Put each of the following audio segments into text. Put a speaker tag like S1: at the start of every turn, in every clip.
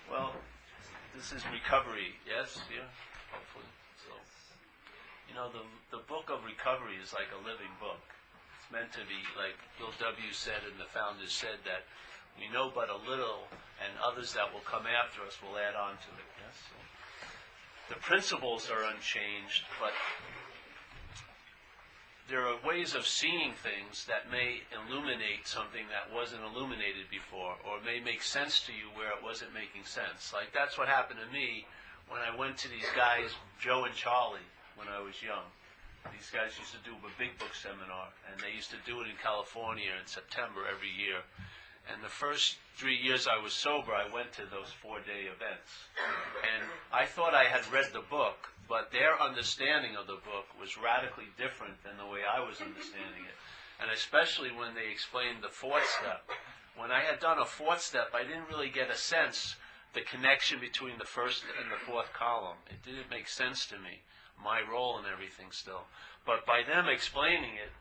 S1: Well, this is recovery, yes? Yeah? Hopefully. So, the book of recovery is like a living book. It's meant to be, like Bill W. said and the founders said, that we know but a little, and others that will come after us will add on to it, yes? So, the principles are unchanged, but there are ways of seeing things that may illuminate something that wasn't illuminated before, or may make sense to you where it wasn't making sense. Like that's what happened to me when I went to these guys, Joe and Charlie, when I was young. These guys used to do a big book seminar, and they used to do it in California in September every year. And the first 3 years I was sober, I went to those 4-day events. And I thought I had read the book, but their understanding of the book was radically different than the way I was understanding it. And especially when they explained the fourth step. When I had done a fourth step, I didn't really get a sense, the connection between the first and the fourth column. It didn't make sense to me, my role and everything still. But by them explaining it,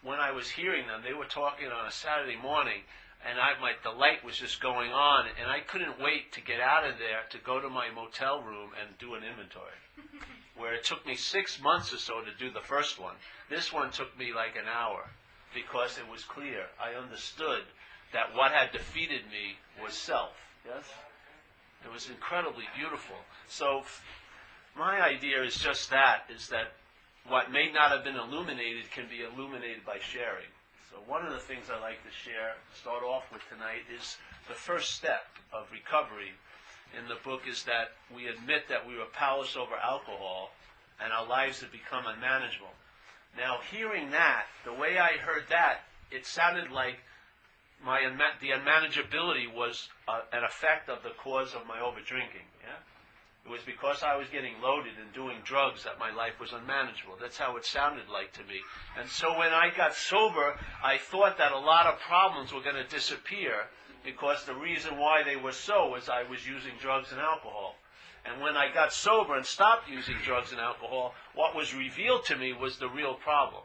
S1: when I was hearing them, they were talking on a Saturday morning, and the light was just going on, and I couldn't wait to get out of there to go to my motel room and do an inventory. Where it took me 6 months or so to do the first one. This one took me like an hour, because it was clear. I understood that what had defeated me was self. Yes? It was incredibly beautiful. So my idea is just that, is that what may not have been illuminated can be illuminated by sharing. So one of the things I like to start off with tonight, is the first step of recovery in the book is that we admit that we were powerless over alcohol and our lives had become unmanageable. Now, hearing that, the way I heard that, it sounded like the unmanageability was an effect of the cause of my overdrinking. Yeah? It was because I was getting loaded and doing drugs that my life was unmanageable. That's how it sounded like to me. And so when I got sober, I thought that a lot of problems were going to disappear because the reason why they were so was I was using drugs and alcohol. And when I got sober and stopped using drugs and alcohol, what was revealed to me was the real problem.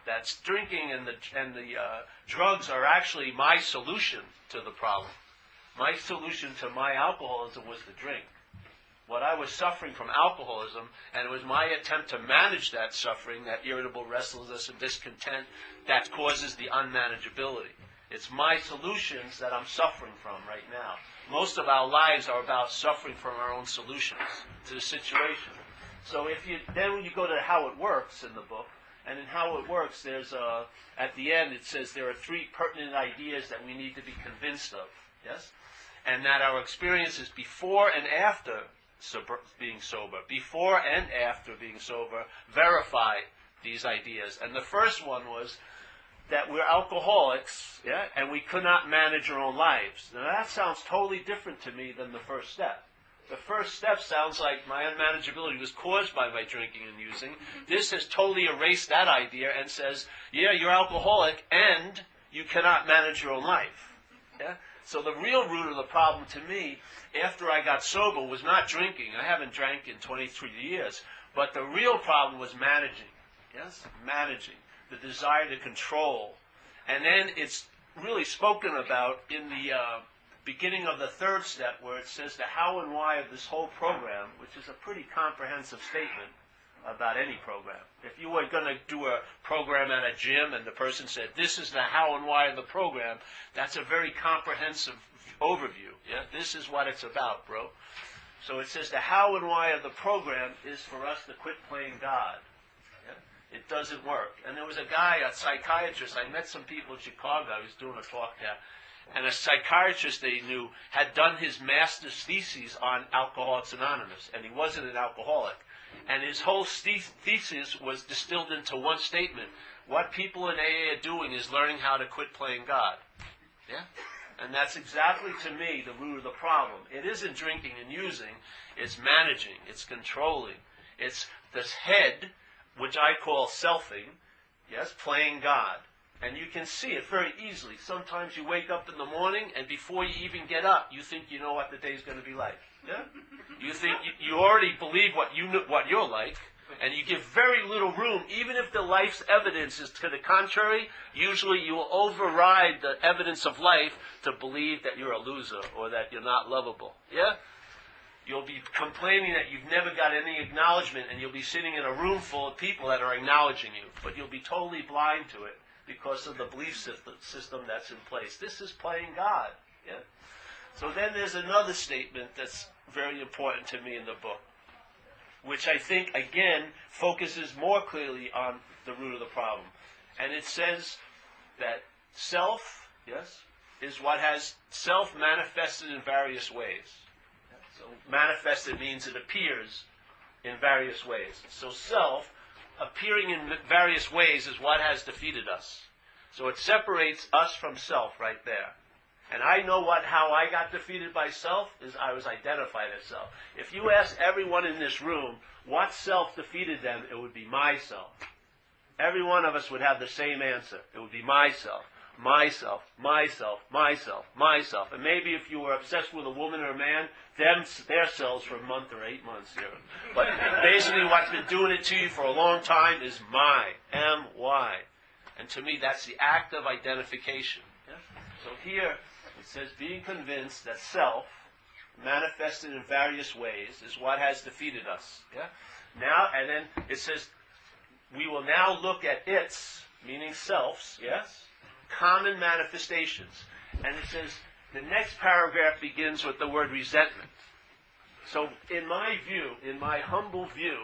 S1: That drinking and the drugs are actually my solution to the problem. My solution to my alcoholism was the drink. What I was suffering from alcoholism, and it was my attempt to manage that suffering, that irritable restlessness and discontent, that causes the unmanageability. It's my solutions that I'm suffering from right now. Most of our lives are about suffering from our own solutions to the situation. So then when you go to how it works in the book, and in how it works, there's at the end it says there are 3 pertinent ideas that we need to be convinced of. Yes? And that our experiences before and after being sober, before and after being sober, verify these ideas. And the first one was that we're alcoholics, yeah, and we could not manage our own lives. Now that sounds totally different to me than the first step. The first step sounds like my unmanageability was caused by my drinking and using. This has totally erased that idea and says, yeah, you're alcoholic and you cannot manage your own life. Yeah? So the real root of the problem to me, after I got sober, was not drinking. I haven't drank in 23 years. But the real problem was managing. Yes? Managing. The desire to control. And then it's really spoken about in the beginning of the third step, where it says the how and why of this whole program, which is a pretty comprehensive statement about any program. If you were going to do a program at a gym and the person said, this is the how and why of the program, that's a very comprehensive overview. Yeah? This is what it's about, bro. So it says the how and why of the program is for us to quit playing God. Yeah? It doesn't work. And there was a guy, a psychiatrist, I met some people in Chicago, I was doing a talk there, and a psychiatrist they knew had done his master's thesis on Alcoholics Anonymous, and he wasn't an alcoholic. And his whole thesis was distilled into one statement. What people in AA are doing is learning how to quit playing God. Yeah? And that's exactly, to me, the root of the problem. It isn't drinking and using. It's managing. It's controlling. It's this head, which I call selfing, yes, playing God. And you can see it very easily. Sometimes you wake up in the morning, and before you even get up, you think you know what the day's going to be like. Yeah? You think you already believe what you're like, and you give very little room, even if the life's evidence is to the contrary, usually you will override the evidence of life to believe that you're a loser or that you're not lovable. Yeah? You'll be complaining that you've never got any acknowledgement, and you'll be sitting in a room full of people that are acknowledging you, but you'll be totally blind to it because of the belief system that's in place. This is playing God. Yeah? So then there's another statement that's very important to me in the book, which I think, again, focuses more clearly on the root of the problem. And it says that self, yes, is what has self manifested in various ways. So manifested means it appears in various ways. So self, appearing in various ways, is what has defeated us. So it separates us from self right there. And I know how I got defeated by self is I was identified as self. If you ask everyone in this room what self defeated them, it would be myself. Every one of us would have the same answer. It would be myself, myself, myself, myself, myself. And maybe if you were obsessed with a woman or a man, their selves for a month or 8 months here. But basically what's been doing it to you for a long time is my, M-Y. And to me, that's the act of identification. Yeah? So here, it says, being convinced that self, manifested in various ways, is what has defeated us. Yeah? Now, and then it says, we will now look at its, meaning self's, yes, common manifestations. And it says, the next paragraph begins with the word resentment. So, in my view, in my humble view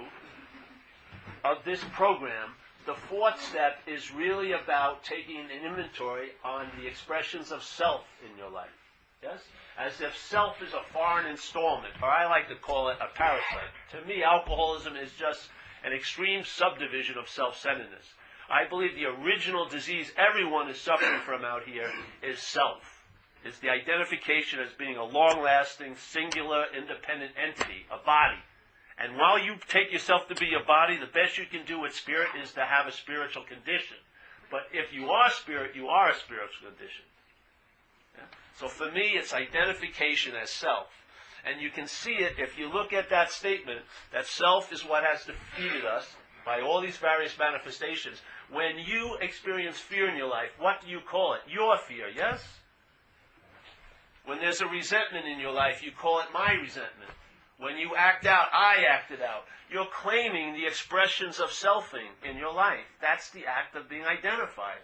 S1: of this program, the fourth step is really about taking an inventory on the expressions of self in your life. Yes? As if self is a foreign installment, or I like to call it a parasite. To me, alcoholism is just an extreme subdivision of self-centeredness. I believe the original disease everyone is suffering from out here is self. It's the identification as being a long-lasting, singular, independent entity, a body. And while you take yourself to be a body, the best you can do with spirit is to have a spiritual condition. But if you are spirit, you are a spiritual condition. Yeah? So for me, it's identification as self. And you can see it if you look at that statement, that self is what has defeated us by all these various manifestations. When you experience fear in your life, what do you call it? Your fear, yes? When there's a resentment in your life, you call it my resentment. When you act out, I acted out. You're claiming the expressions of selfing in your life. That's the act of being identified.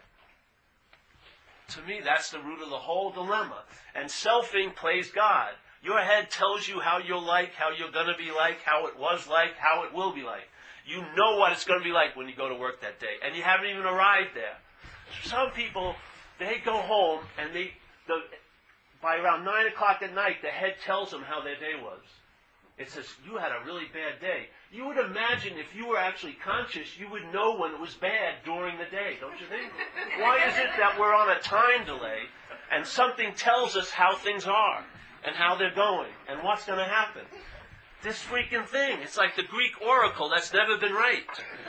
S1: To me, that's the root of the whole dilemma. And selfing plays God. Your head tells you how you're like, how you're going to be like, how it was like, how it will be like. You know what it's going to be like when you go to work that day. And you haven't even arrived there. Some people, they go home and by around 9 o'clock at night, the head tells them how their day was. It says, you had a really bad day. You would imagine if you were actually conscious, you would know when it was bad during the day, don't you think? Why is it that we're on a time delay and something tells us how things are and how they're going and what's going to happen? This freaking thing. It's like the Greek oracle that's never been right.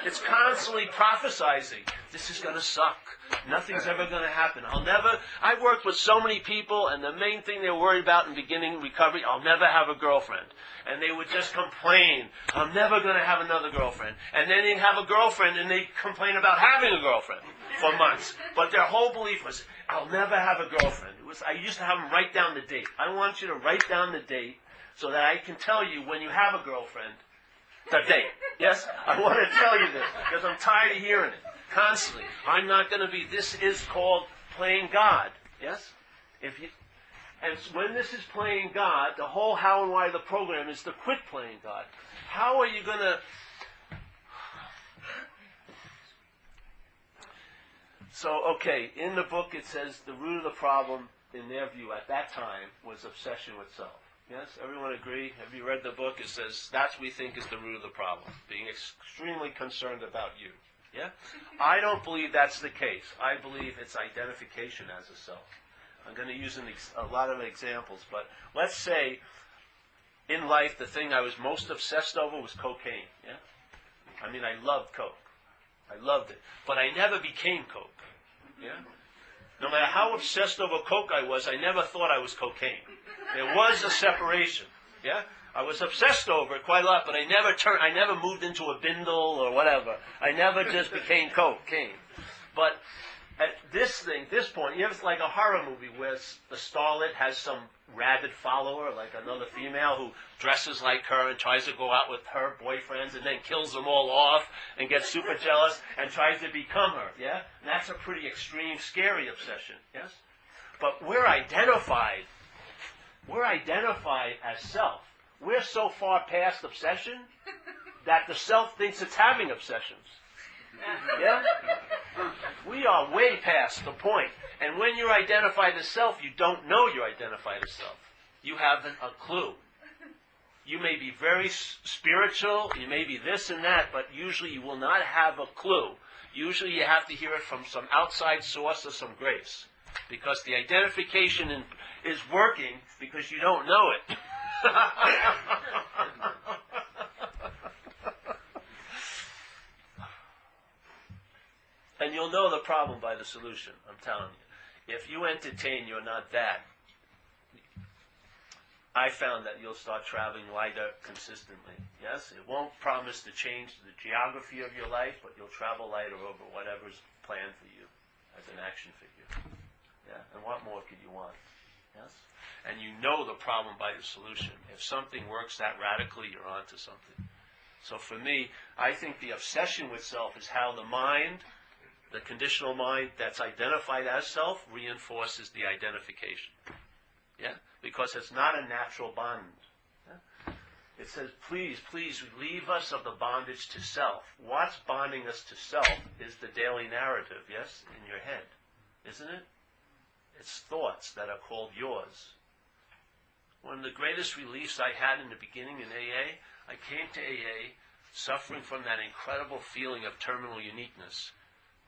S1: It's constantly prophesizing. This is going to suck. Nothing's ever going to happen. I worked with so many people, and the main thing they were worried about in beginning recovery, I'll never have a girlfriend. And they would just complain, I'm never going to have another girlfriend. And then they'd have a girlfriend, and they'd complain about having a girlfriend for months. But their whole belief was, I'll never have a girlfriend. I used to have them write down the date. I want you to write down the date so that I can tell you when you have a girlfriend, the date. Yes? I want to tell you this because I'm tired of hearing it constantly. I'm not going to be. This is called playing God. Yes? And when this is playing God, the whole how and why of the program is to quit playing God. How are you going to... So, okay, in the book it says the root of the problem, in their view at that time, was obsession with self. Yes, everyone agree? Have you read the book? It says that's what we think is the root of the problem, being extremely concerned about you. Yeah? I don't believe that's the case. I believe it's identification as a self. I'm going to use a lot of examples, but let's say in life the thing I was most obsessed over was cocaine. Yeah? I mean, I loved coke. I loved it. But I never became coke. Yeah? No matter how obsessed over coke I was, I never thought I was cocaine. There was a separation. Yeah? I was obsessed over it quite a lot, but I never moved into a bindle or whatever. I never just became Cain. But at this point, you have like a horror movie where the starlet has some rabid follower, like another female who dresses like her and tries to go out with her boyfriends and then kills them all off and gets super jealous and tries to become her, yeah? And that's a pretty extreme, scary obsession, yes? But we're identified as self. We're so far past obsession that the self thinks it's having obsessions. Yeah? We are way past the point. And when you're identified as self, you don't know you're identified as self. You haven't a clue. You may be very spiritual, you may be this and that, but usually you will not have a clue. Usually you have to hear it from some outside source or some grace. Because the identification is working because you don't know it. And you'll know the problem by the solution, I'm telling you. If you entertain you're not that, I found that you'll start traveling lighter consistently. Yes? It won't promise to change the geography of your life, but you'll travel lighter over whatever's planned for you as an action figure. Yeah? And what more could you want? Yes? And you know the problem by the solution. If something works that radically, you're onto something. So for me, I think the obsession with self is how the mind, the conditional mind that's identified as self, reinforces the identification. Yeah? Because it's not a natural bond. Yeah? It says, please relieve us of the bondage to self. What's bonding us to self is the daily narrative, yes, in your head. Isn't it? It's thoughts that are called yours. One of the greatest reliefs I had in the beginning in AA, I came to AA suffering from that incredible feeling of terminal uniqueness.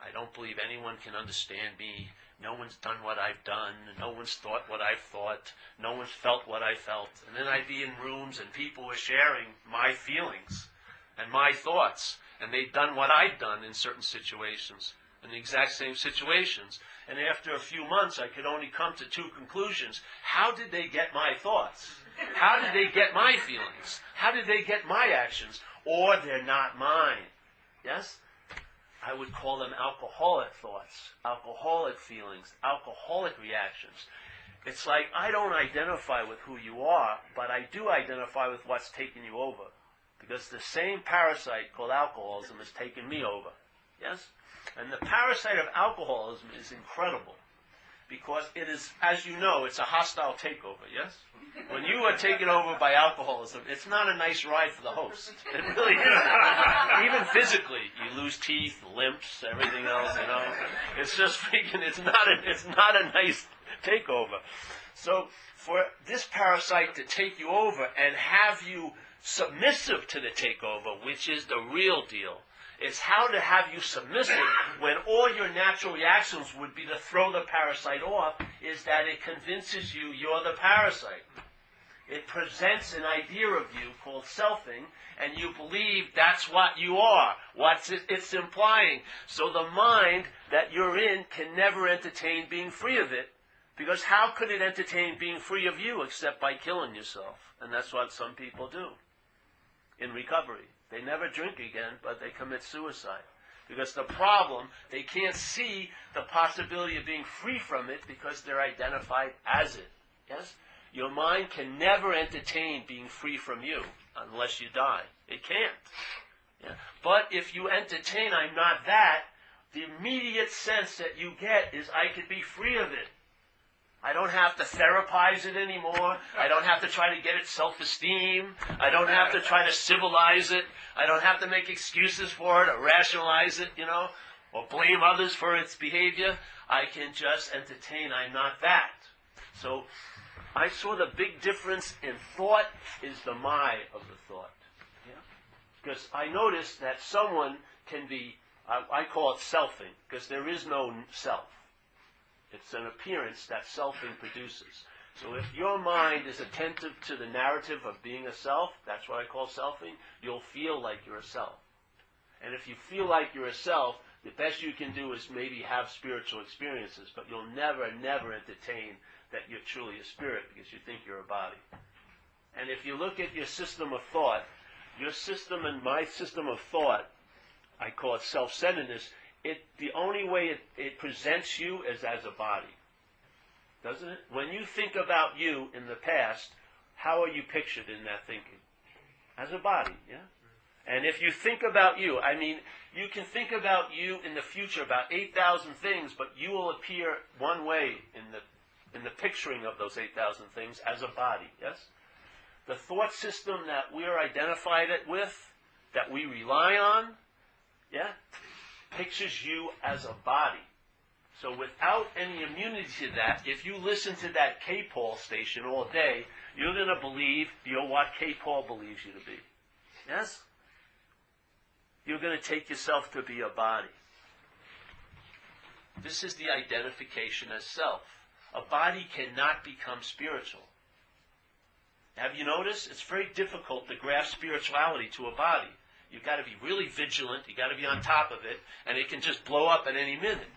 S1: I don't believe anyone can understand me. No one's done what I've done. No one's thought what I've thought. No one's felt what I felt. And then I'd be in rooms and people were sharing my feelings and my thoughts. And they'd done what I'd done in certain situations, in the exact same situations. And after a few months, I could only come to two conclusions. How did they get my thoughts? How did they get my feelings? How did they get my actions? Or they're not mine. Yes? I would call them alcoholic thoughts, alcoholic feelings, alcoholic reactions. It's like I don't identify with who you are, but I do identify with what's taken you over. Because the same parasite called alcoholism has taken me over. Yes? And the parasite of alcoholism is incredible. Because it is, as you know, it's a hostile takeover, yes? When you are taken over by alcoholism, it's not a nice ride for the host. It really isn't. Even physically, you lose teeth, limps, everything else, you know. It's just freaking, it's not a nice takeover. So, for this parasite to take you over and have you submissive to the takeover, which is the real deal, it's how to have you submissive when all your natural reactions would be to throw the parasite off, is that it convinces you you're the parasite. It presents an idea of you called selfing, and you believe that's what you are, what it's implying. So the mind that you're in can never entertain being free of it, because how could it entertain being free of you except by killing yourself? And that's what some people do in recovery. They never drink again, but they commit suicide. Because the problem, they can't see the possibility of being free from it because they're identified as it. Yes? Your mind can never entertain being free from you unless you die. It can't. Yeah? But if you entertain, I'm not that, the immediate sense that you get is I could be free of it. I don't have to therapize it anymore. I don't have to try to get its self-esteem. I don't have to try to civilize it. I don't have to make excuses for it or rationalize it, or blame others for its behavior. I can just entertain I'm not that. So I saw the big difference in thought is the my of the thought. Yeah? Because I noticed that someone can be, I call it selfing, because there is no self. It's an appearance that selfing produces. So if your mind is attentive to the narrative of being a self, that's what I call selfing, you'll feel like you're a self. And if you feel like you're a self, the best you can do is maybe have spiritual experiences, but you'll never entertain that you're truly a spirit because you think you're a body. And if you look at your system of thought, your system and my system of thought, I call it self-centeredness, the only way it presents you is as a body. Doesn't it? When you think about you in the past, how are you pictured in that thinking? As a body, yeah? And if you think about you, I mean, you can think about you in the future, about 8,000 things, but you will appear one way in the picturing of those 8,000 things as a body, yes? The thought system that we're identified with, that we rely on, yeah, pictures you as a body. So without any immunity to that, if you listen to that K-Paul station all day, you're going to believe you're what K-Paul believes you to be. Yes? You're going to take yourself to be a body. This is the identification as self. A body cannot become spiritual. Have you noticed? It's very difficult to grasp spirituality to a body. You've got to be really vigilant. You've got to be on top of it. And it can just blow up at any minute.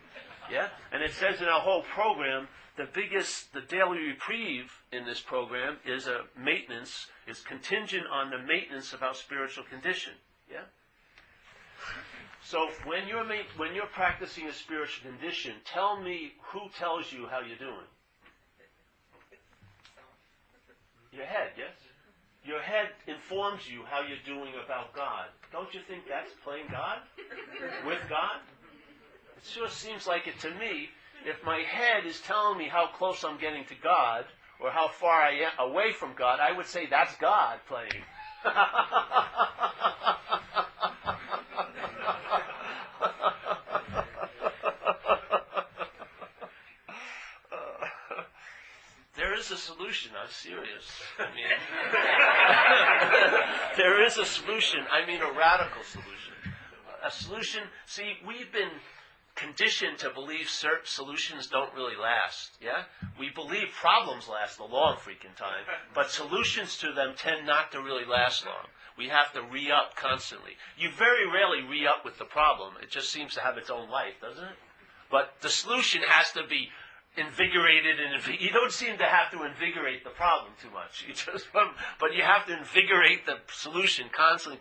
S1: Yeah? And it says in our whole program, the daily reprieve in this program is is contingent on the maintenance of our spiritual condition. Yeah? So when you're practicing a spiritual condition, tell me who tells you how you're doing. Your head, yes? Your head informs you how you're doing about God. Don't you think that's playing God? With God? It sure seems like it to me. If my head is telling me how close I'm getting to God, or how far I am away from God, I would say that's God playing. There is a solution. I'm serious. I mean, there is a solution. I mean, a radical solution. A solution. See, we've been conditioned to believe certain solutions don't really last. Yeah, we believe problems last a long freaking time, but solutions to them tend not to really last long. We have to re-up constantly. You very rarely re-up with the problem. It just seems to have its own life, doesn't it? But the solution has to be invigorated, and you don't seem to have to invigorate the problem too much. But you have to invigorate the solution constantly.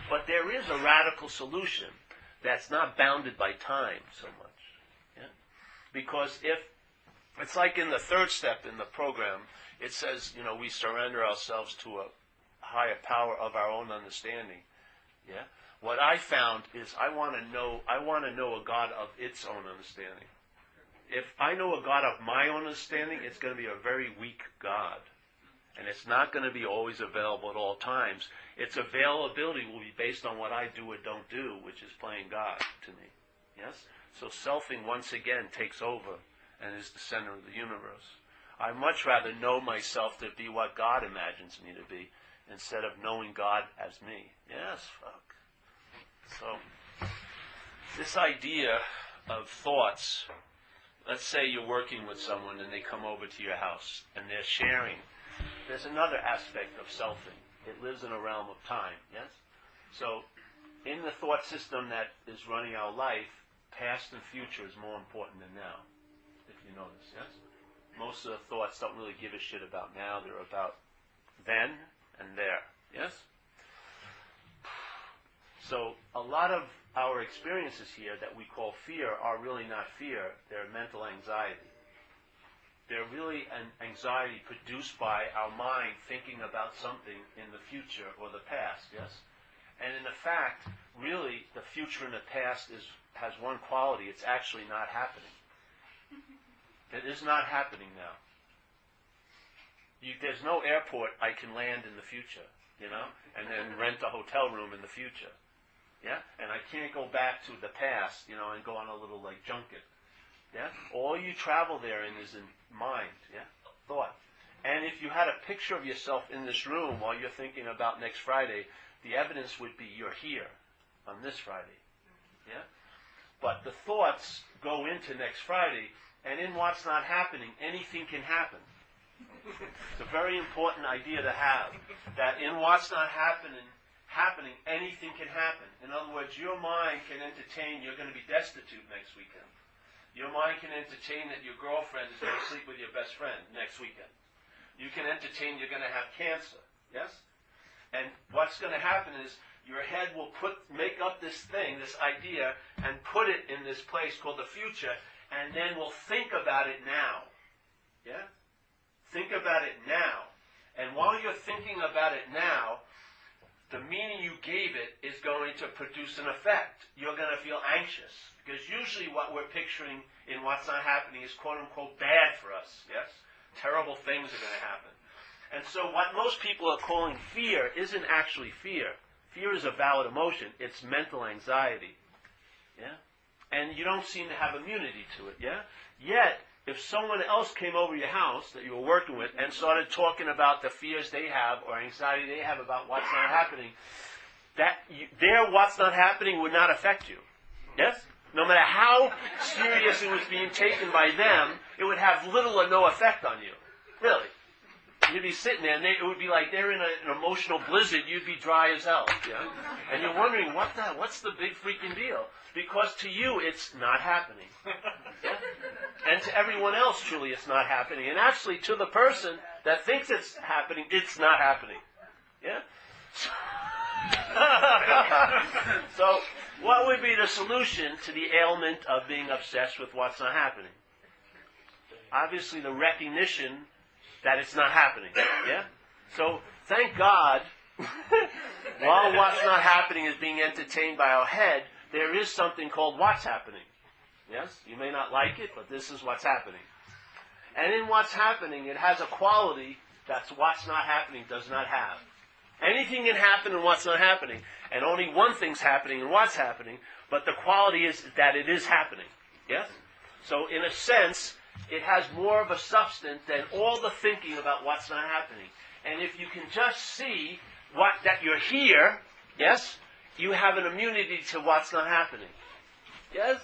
S1: But there is a radical solution that's not bounded by time so much. Yeah? Because if it's like in the third step in the program, it says, we surrender ourselves to a higher power of our own understanding. Yeah? What I found is I want to know a God of its own understanding. If I know a God of my own understanding, it's going to be a very weak God. And it's not going to be always available at all times. Its availability will be based on what I do or don't do, which is playing God to me. Yes? So selfing once again takes over and is the center of the universe. I much rather know myself to be what God imagines me to be instead of knowing God as me. Yes, fuck. So, this idea of thoughts, let's say you're working with someone and they come over to your house and they're sharing. There's another aspect of selfing. It lives in a realm of time, yes? So, in the thought system that is running our life, past and future is more important than now, if you notice, yes? Most of the thoughts don't really give a shit about now. They're about then and there, yes? So, a lot of our experiences here that we call fear are really not fear. They're mental anxiety. They're really an anxiety produced by our mind thinking about something in the future or the past, yes? And in fact, really, the future and the past has one quality. It's actually not happening. It is not happening now. There's no airport I can land in the future, and then rent a hotel room in the future. Yeah? And I can't go back to the past, and go on a little, junket. Yeah? All you travel there in is in mind, yeah? Thought. And if you had a picture of yourself in this room while you're thinking about next Friday, the evidence would be you're here on this Friday. Yeah? But the thoughts go into next Friday, and in what's not happening, anything can happen. It's a very important idea to have, that in what's not happening, anything can happen. In other words, your mind can entertain you're going to be destitute next weekend. Your mind can entertain that your girlfriend is going to sleep with your best friend next weekend. you can entertain you're going to have cancer. Yes? And what's going to happen is your head will make up this thing, this idea, and put it in this place called the future, and then we'll think about it now. Yeah? Think about it now. And while you're thinking about it now, the meaning you gave it is going to produce an effect. You're going to feel anxious. Because usually what we're picturing in what's not happening is quote-unquote bad for us. Yes? Terrible things are going to happen. And so what most people are calling fear isn't actually fear. Fear is a valid emotion. It's mental anxiety. Yeah? And you don't seem to have immunity to it. Yeah? Yet, if someone else came over your house that you were working with and started talking about the fears they have or anxiety they have about what's not happening, their what's not happening would not affect you. Yes? No matter how serious it was being taken by them, it would have little or no effect on you. Really. You'd be sitting there, and it would be like they're in an emotional blizzard. You'd be dry as hell, yeah? And you're wondering, what's the big freaking deal? Because to you, it's not happening. Yeah? And to everyone else, truly, it's not happening. And actually, to the person that thinks it's happening, it's not happening. Yeah? So, what would be the solution to the ailment of being obsessed with what's not happening? Obviously, the recognition that it's not happening. Yeah? So, thank God, while what's not happening is being entertained by our head, there is something called what's happening. Yes? You may not like it, but this is what's happening. And in what's happening, it has a quality that what's not happening does not have. Anything can happen in what's not happening, and only one thing's happening in what's happening, but the quality is that it is happening. Yes? So, in a sense, it has more of a substance than all the thinking about what's not happening. And if you can just see that you're here, yes, you have an immunity to what's not happening. Yes?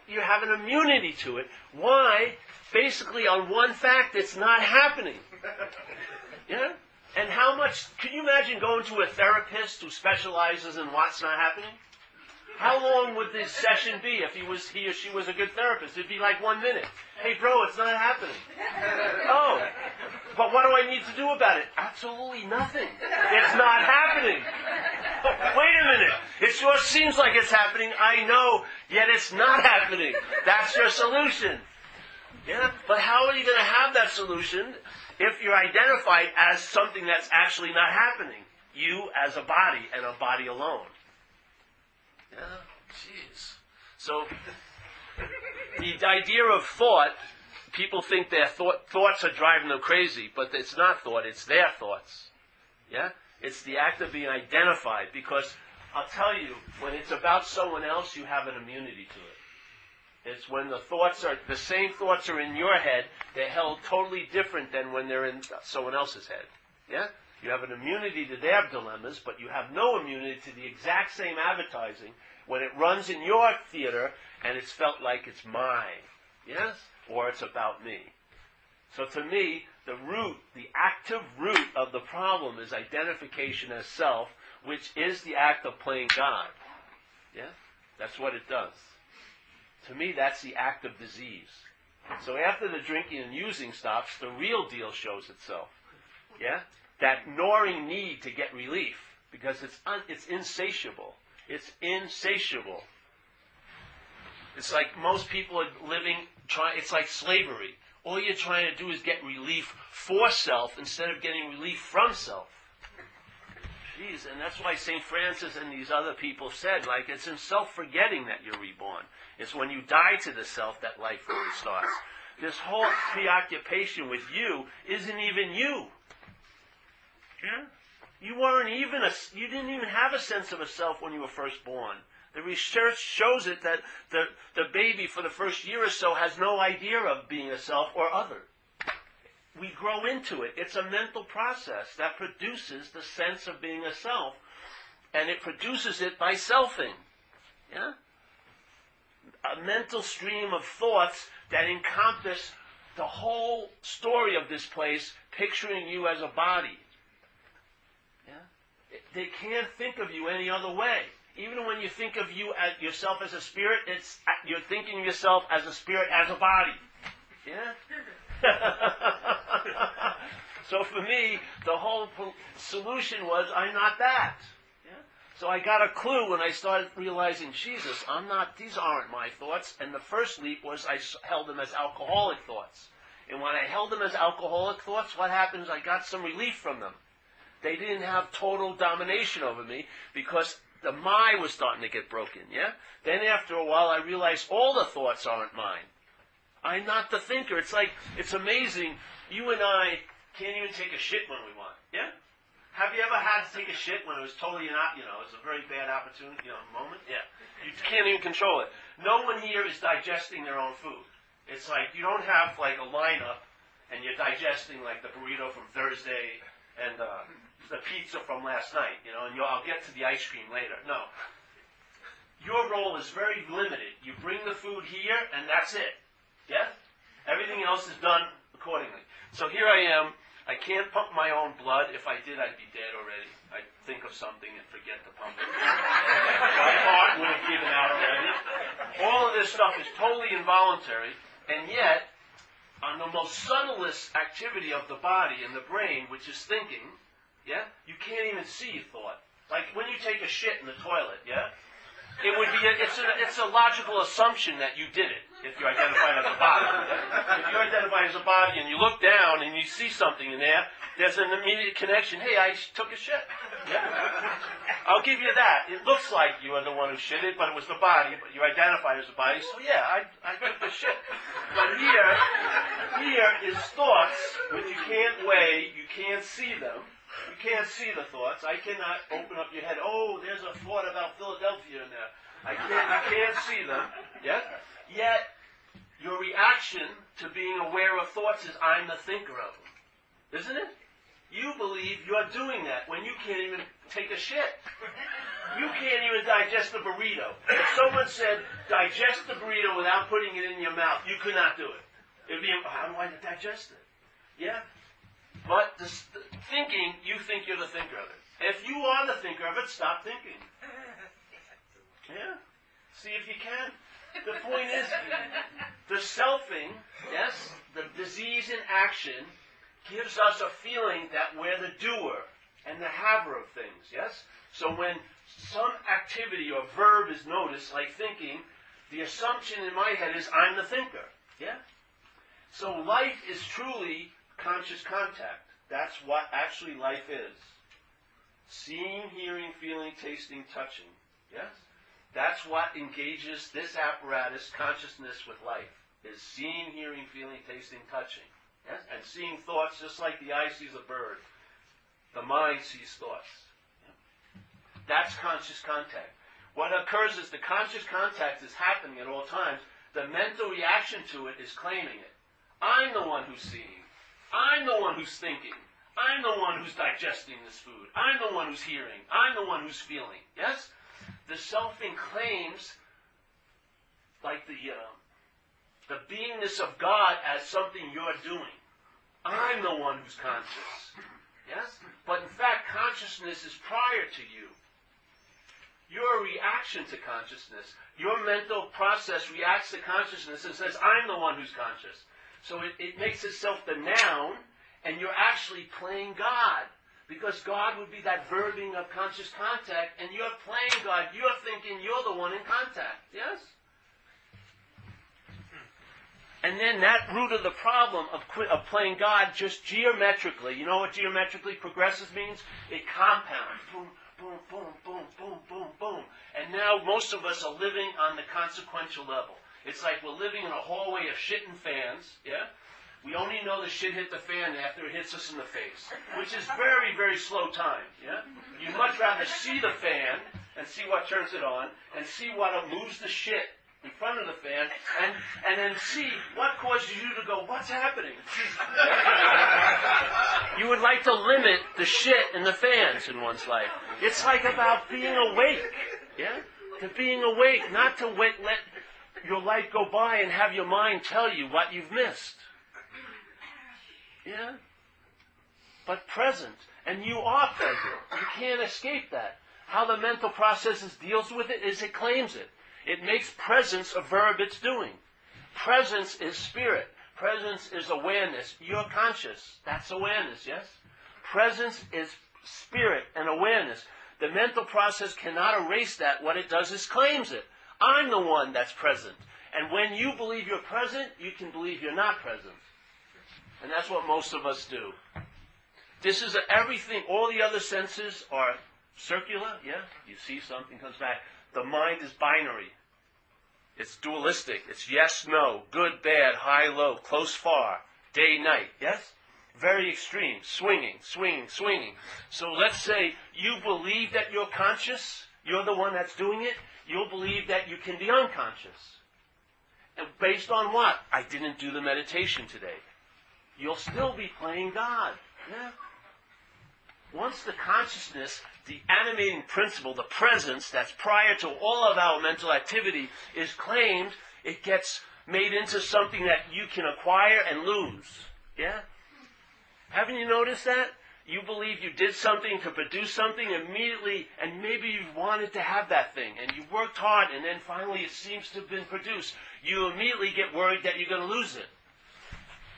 S1: You have an immunity to it. Why? Basically, on one fact, it's not happening. Yeah? And how much, can you imagine going to a therapist who specializes in what's not happening? How long would this session be if he or she was a good therapist? It'd be like 1 minute. Hey, bro, it's not happening. Oh, but what do I need to do about it? Absolutely nothing. It's not happening. Wait a minute. It sure seems like it's happening. I know, yet it's not happening. That's your solution. Yeah? But how are you going to have that solution if you're identified as something that's actually not happening? You as a body and a body alone. Yeah, jeez. So, the idea of thought, people think their thoughts are driving them crazy, but it's not thought, it's their thoughts. Yeah? It's the act of being identified, because I'll tell you, when it's about someone else, you have an immunity to it. It's when the same thoughts are in your head, they're held totally different than when they're in someone else's head. Yeah? You have an immunity to their dilemmas, but you have no immunity to the exact same advertising when it runs in your theater and it's felt like it's mine. Yes? Or it's about me. So to me, the active root of the problem is identification as self, which is the act of playing God. Yeah? That's what it does. To me, that's the act of disease. So after the drinking and using stops, the real deal shows itself. Yeah? That gnawing need to get relief, because it's insatiable. It's insatiable. It's like most people are it's like slavery. All you're trying to do is get relief for self instead of getting relief from self. Jeez, and that's why St. Francis and these other people said, like, it's in self-forgetting that you're reborn. It's when you die to the self that life really starts. This whole preoccupation with you isn't even you. Yeah? You didn't even have a sense of a self when you were first born. The research shows it that the baby for the first year or so has no idea of being a self or other. We grow into it. It's a mental process that produces the sense of being a self, and it produces it by selfing. Yeah? A mental stream of thoughts that encompass the whole story of this place, picturing you as a body. They can't think of you any other way. Even when you think of yourself as a spirit, you're thinking of yourself as a spirit, as a body. Yeah? So for me, the whole solution was, I'm not that. Yeah? So I got a clue when I started realizing, Jesus, I'm not, these aren't my thoughts. And the first leap was I held them as alcoholic thoughts. And when I held them as alcoholic thoughts, what happens? I got some relief from them. They didn't have total domination over me because the my was starting to get broken, yeah? Then after a while, I realized all the thoughts aren't mine. I'm not the thinker. It's like, it's amazing. You and I can't even take a shit when we want, yeah? Have you ever had to take a shit when it was totally not, it was a very bad opportunity, moment? Yeah. You can't even control it. No one here is digesting their own food. It's like, you don't have like a lineup and you're digesting like the burrito from Thursday and the pizza from last night, and I'll get to the ice cream later. No. Your role is very limited. You bring the food here, and that's it. Yes? Everything else is done accordingly. So here I am. I can't pump my own blood. If I did, I'd be dead already. I'd think of something and forget to pump it. My heart would have given out already. All of this stuff is totally involuntary, and yet, on the most subtlest activity of the body and the brain, which is thinking, yeah, you can't even see thought. Like when you take a shit in the toilet, yeah, it would be it's a logical assumption that you did it if you're identified as a body. Yeah? If you're identified as a body and you look down and you see something in there, there's an immediate connection. Hey, I took a shit. Yeah? I'll give you that. It looks like you are the one who shit it, but it was the body. But you're identified as a body, so yeah, I took the shit. But here is thoughts which you can't weigh, you can't see them. You can't see the thoughts. I cannot open up your head. Oh, there's a thought about Philadelphia in there. I can't see them. Yes? Yet, your reaction to being aware of thoughts is, I'm the thinker of them. Isn't it? You believe you're doing that when you can't even take a shit. You can't even digest the burrito. If someone said, digest the burrito without putting it in your mouth, you could not do it. It would be, how do I digest it? Yeah? But thinking, you think you're the thinker of it. If you are the thinker of it, stop thinking. Yeah? See if you can. The point is, the selfing, yes, the disease in action, gives us a feeling that we're the doer and the haver of things, yes? So when some activity or verb is noticed, like thinking, the assumption in my head is I'm the thinker, yeah? So life is truly conscious contact. That's what actually life is. Seeing, hearing, feeling, tasting, touching. Yes? That's what engages this apparatus, consciousness, with life. Is seeing, hearing, feeling, tasting, touching. Yes? And seeing thoughts just like the eye sees a bird. The mind sees thoughts. Yeah? That's conscious contact. What occurs is the conscious contact is happening at all times. The mental reaction to it is claiming it. I'm the one who's seeing. I'm the one who's thinking. I'm the one who's digesting this food. I'm the one who's hearing. I'm the one who's feeling. Yes? The selfing claims like the beingness of God as something you're doing. I'm the one who's conscious. Yes? But in fact, consciousness is prior to you. Your reaction to consciousness, your mental process reacts to consciousness and says, I'm the one who's conscious. So it makes itself the noun, and you're actually playing God. Because God would be that verbing of conscious contact, and you're playing God. You're thinking you're the one in contact. Yes? And then that root of the problem of playing God just geometrically, you know what geometrically progresses means? It compounds. Boom, boom, boom, boom, boom, boom, boom. And now most of us are living on the consequential level. It's like we're living in a hallway of shit and fans, yeah? We only know the shit hit the fan after it hits us in the face, which is very, very slow time, yeah? You'd much rather see the fan and see what turns it on and see what moves the shit in front of the fan and then see what causes you to go, what's happening? You would like to limit the shit and the fans in one's life. It's like about being awake, yeah? To being awake, not to let your life go by and have your mind tell you what you've missed. Yeah? But present. And you are present. You can't escape that. How the mental processes deals with it is it claims it. It makes presence a verb it's doing. Presence is spirit. Presence is awareness. You're conscious. That's awareness, yes? Presence is spirit and awareness. The mental process cannot erase that. What it does is claims it. I'm the one that's present. And when you believe you're present, you can believe you're not present. And that's what most of us do. This is everything. All the other senses are circular, yeah? You see something, comes back. The mind is binary. It's dualistic. It's yes, no, good, bad, high, low, close, far, day, night, yes? Very extreme, swinging. So let's say you believe that you're conscious, you're the one that's doing it, you'll believe that you can be unconscious. And based on what? I didn't do the meditation today. You'll still be playing God, yeah? Once the consciousness, the animating principle, the presence that's prior to all of our mental activity is claimed, it gets made into something that you can acquire and lose. Yeah? Haven't you noticed that? You believe you did something to produce something immediately, and maybe you wanted to have that thing, and you worked hard, and then finally it seems to have been produced. You immediately get worried that you're going to lose it.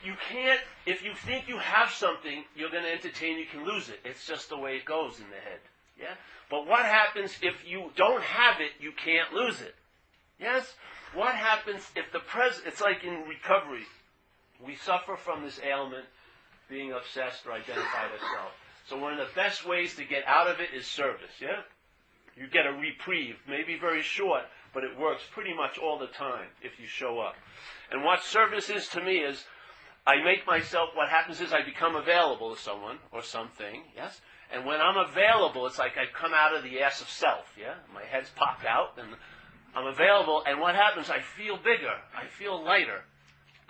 S1: You can't, if you think you have something, you're going to entertain, you can lose it. It's just the way it goes in the head. Yeah? But what happens if you don't have it, you can't lose it? Yes? What happens if it's like in recovery. We suffer from this ailment, being obsessed or identified as self. So one of the best ways to get out of it is service, yeah? You get a reprieve, maybe very short, but it works pretty much all the time if you show up. And what service is to me is, I make myself, what happens is I become available to someone or something, yes? And when I'm available, it's like I come out of the ass of self, yeah? My head's popped out, and I'm available, and what happens? I feel bigger, I feel lighter,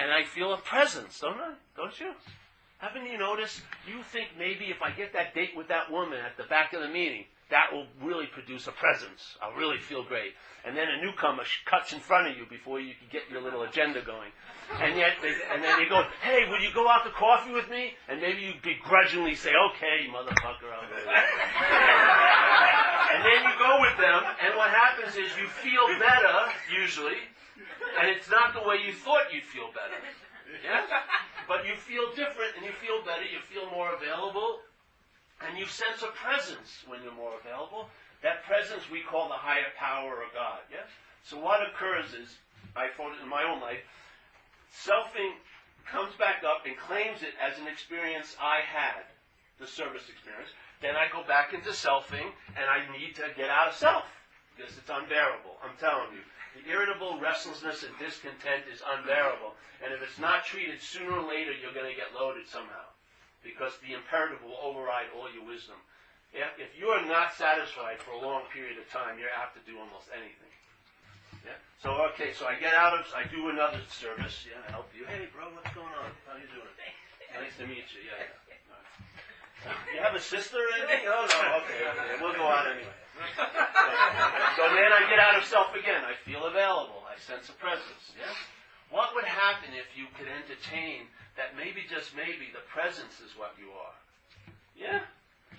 S1: and I feel a presence, don't I? Don't you? Haven't you noticed? You think maybe if I get that date with that woman at the back of the meeting, that will really produce a presence. I'll really feel great. And then a newcomer cuts in front of you before you can get your little agenda going. And then you go, hey, will you go out to coffee with me? And maybe you begrudgingly say, okay, motherfucker, I'll go with you. And then you go with them, and what happens is you feel better, usually, and it's not the way you thought you'd feel better. Yeah? But you feel different, and you feel better, you feel more available, and you sense a presence when you're more available. That presence we call the higher power of God. Yeah? So what occurs is, I found it in my own life, selfing comes back up and claims it as an experience I had, the service experience. Then I go back into selfing, and I need to get out of self, because it's unbearable, I'm telling you. The irritable restlessness and discontent is unbearable. And if it's not treated, sooner or later you're going to get loaded somehow, because the imperative will override all your wisdom. If you are not satisfied for a long period of time, you're apt to do almost anything. Yeah? So I get out of, I do another service, yeah, I help you. Hey, bro, what's going on? How you doing? Nice to meet you. Yeah. You have a sister or anything? Oh, no, okay. We'll go on anyway. So then I get out of self again. I feel available. I sense a presence. Yeah? What would happen if you could entertain that maybe, just maybe, the presence is what you are? Yeah?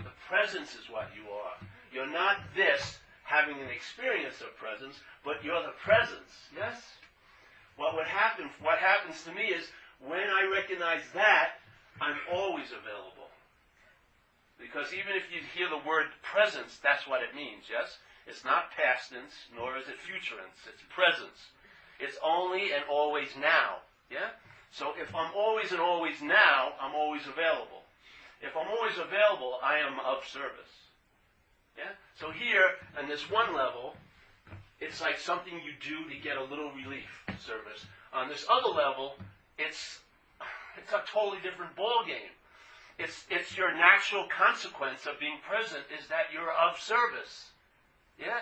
S1: The presence is what you are. You're not this, having an experience of presence, but you're the presence. Yes? What happens to me is, when I recognize that, I'm always available. Because even if you hear the word presence, that's what it means, yes? It's not past tense, nor is it future tense. It's presence. It's only and always now, yeah? So if I'm always and always now, I'm always available. If I'm always available, I am of service. Yeah? So here, on this one level, it's like something you do to get a little relief, service. On this other level, it's a totally different ball game. It's your natural consequence of being present is that you're of service. Yeah?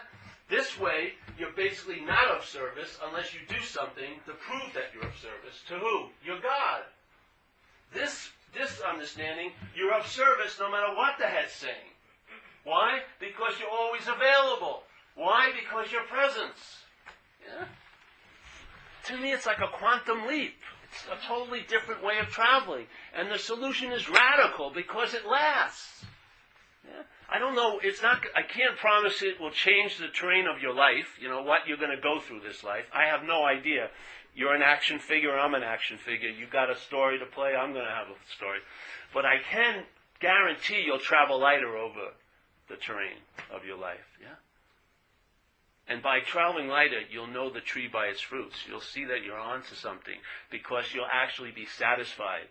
S1: This way, you're basically not of service unless you do something to prove that you're of service. To who? Your God. This understanding, you're of service no matter what the head's saying. Why? Because you're always available. Why? Because your presence. Yeah? To me, it's like a quantum leap. It's a totally different way of traveling. And the solution is radical because it lasts. Yeah? I don't know, I can't promise it will change the terrain of your life, what you're going to go through this life. I have no idea. You're an action figure, I'm an action figure. You got a story to play, I'm going to have a story. But I can guarantee you'll travel lighter over the terrain of your life, yeah? And by traveling lighter, you'll know the tree by its fruits. You'll see that you're onto something because you'll actually be satisfied.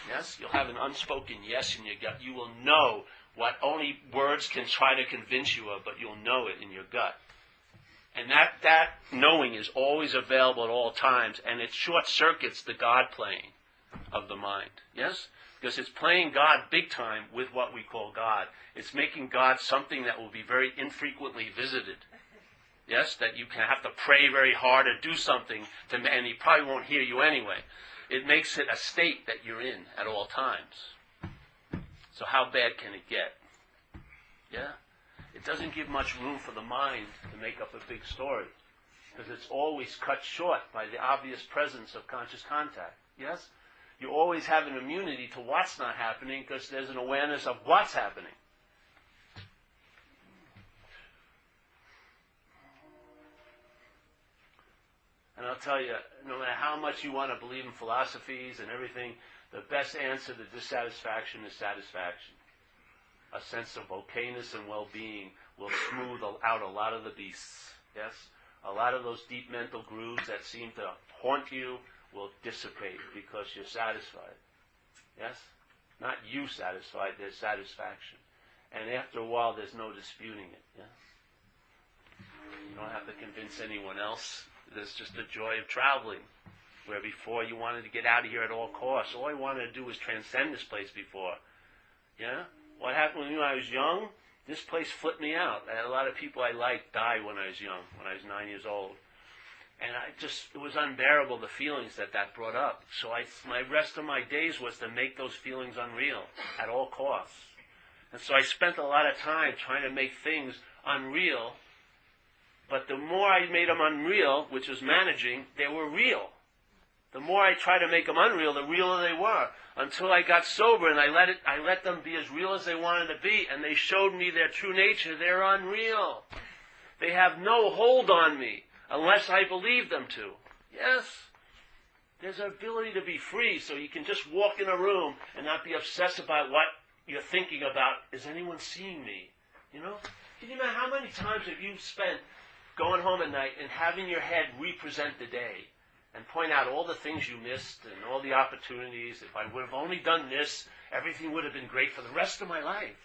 S1: Yes? You'll have an unspoken yes in your gut. You will know what only words can try to convince you of, but you'll know it in your gut. And that knowing is always available at all times, and it short-circuits the God playing of the mind. Yes? Because it's playing God big time with what we call God. It's making God something that will be very infrequently visited. Yes? That you can have to pray very hard or do something, and he probably won't hear you anyway. It makes it a state that you're in at all times. So how bad can it get? Yeah? It doesn't give much room for the mind to make up a big story. Because it's always cut short by the obvious presence of conscious contact. Yes? You always have an immunity to what's not happening because there's an awareness of what's happening. And I'll tell you, no matter how much you want to believe in philosophies and everything, the best answer to dissatisfaction is satisfaction. A sense of okayness and well-being will smooth out a lot of the beasts. Yes? A lot of those deep mental grooves that seem to haunt you will dissipate because you're satisfied. Yes? Not you satisfied, there's satisfaction. And after a while, there's no disputing it. Yeah? You don't have to convince anyone else. There's just the joy of traveling. Where before you wanted to get out of here at all costs. All I wanted to do was transcend this place before. Yeah? What happened when I was young? This place flipped me out. I had a lot of people I liked die when I was young, when I was 9 years old. And it was unbearable, the feelings that brought up. So my rest of my days was to make those feelings unreal at all costs. And so I spent a lot of time trying to make things unreal. But the more I made them unreal, which was managing, they were real. The more I tried to make them unreal, the realer they were. Until I got sober and I let them be as real as they wanted to be, and they showed me their true nature. They're unreal. They have no hold on me unless I believe them to. Yes? There's an ability to be free, so you can just walk in a room and not be obsessed about what you're thinking about. Is anyone seeing me? You know? Can you imagine how many times have you spent going home at night and having your head represent the day and point out all the things you missed and all the opportunities? If I would have only done this, everything would have been great for the rest of my life.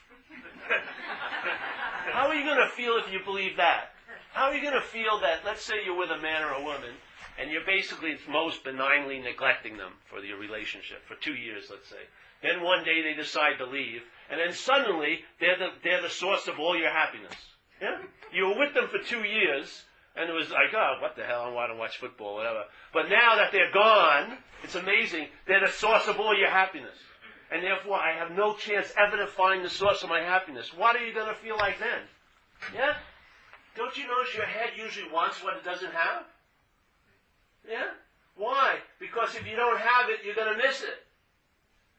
S1: How are you going to feel if you believe that? How are you going to feel that, let's say you're with a man or a woman, and you're basically most benignly neglecting them for your relationship for 2 years, let's say. Then one day they decide to leave, and then suddenly they're the source of all your happiness. Yeah? You were with them for 2 years, and it was like, oh, what the hell, I want to watch football, whatever. But now that they're gone, it's amazing, they're the source of all your happiness. And therefore, I have no chance ever to find the source of my happiness. What are you going to feel like then? Yeah? Don't you notice your head usually wants what it doesn't have? Yeah? Why? Because if you don't have it, you're going to miss it.